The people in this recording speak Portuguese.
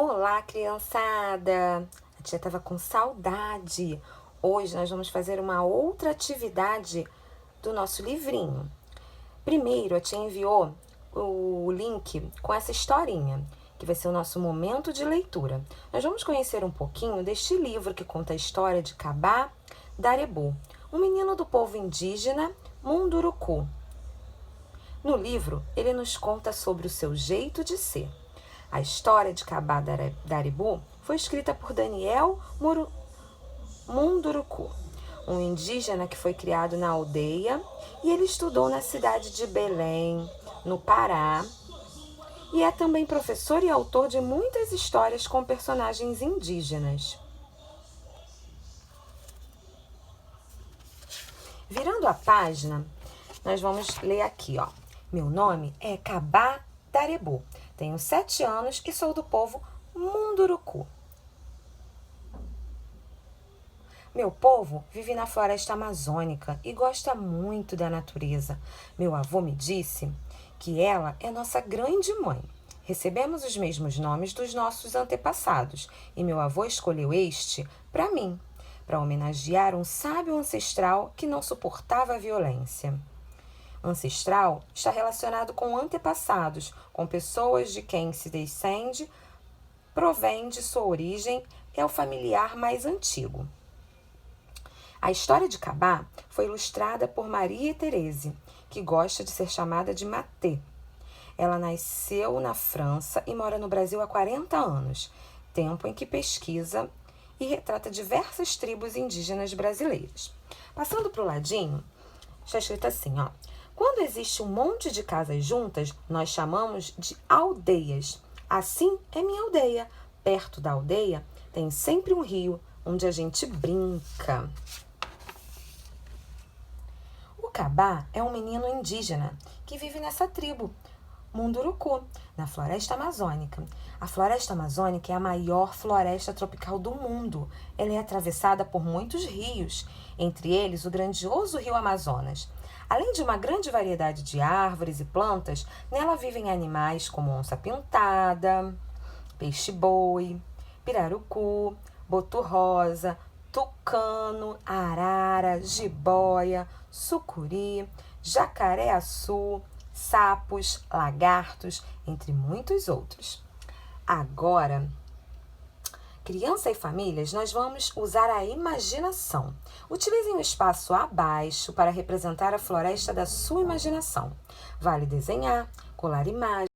Olá, criançada! A tia estava com saudade. Hoje nós vamos fazer uma outra atividade do nosso livrinho. Primeiro, a tia enviou o link com essa historinha, que vai ser o nosso momento de leitura. Nós vamos conhecer um pouquinho deste livro que conta a história de Kabá Darebu, um menino do povo indígena Munduruku. No livro, ele nos conta sobre o seu jeito de ser. A história de Kabá Darebu foi escrita por Daniel Munduruku, um indígena que foi criado na aldeia, e ele estudou na cidade de Belém, no Pará, e é também professor e autor de muitas histórias com personagens indígenas. Virando a página, nós vamos ler aqui, ó. Meu nome é Kabá Darebu. Tenho 7 anos e sou do povo Munduruku. Meu povo vive na floresta amazônica e gosta muito da natureza. Meu avô me disse que ela é nossa grande mãe. Recebemos os mesmos nomes dos nossos antepassados e meu avô escolheu este para mim, para homenagear um sábio ancestral que não suportava a violência. Ancestral está relacionado com antepassados, com pessoas de quem se descende, provém de sua origem, é o familiar mais antigo. A história de Kabá foi ilustrada por Maria Therese, que gosta de ser chamada de Matê. Ela nasceu na França e mora no Brasil há 40 anos, tempo em que pesquisa e retrata diversas tribos indígenas brasileiras. Passando para o ladinho, está escrito assim, ó. Quando existe um monte de casas juntas, nós chamamos de aldeias. Assim é minha aldeia. Perto da aldeia tem sempre um rio onde a gente brinca. O Kabá é um menino indígena que vive nessa tribo, Munduruku, na floresta amazônica. A floresta amazônica é a maior floresta tropical do mundo. Ela é atravessada por muitos rios, entre eles o grandioso rio Amazonas. Além de uma grande variedade de árvores e plantas, nela vivem animais como onça-pintada, peixe-boi, pirarucu, boto-rosa, tucano, arara, jiboia, sucuri, jacaré-açu, sapos, lagartos, entre muitos outros. Agora, criança e famílias, nós vamos usar a imaginação. Utilizem o espaço abaixo para representar a floresta da sua imaginação. Vale desenhar, colar imagens,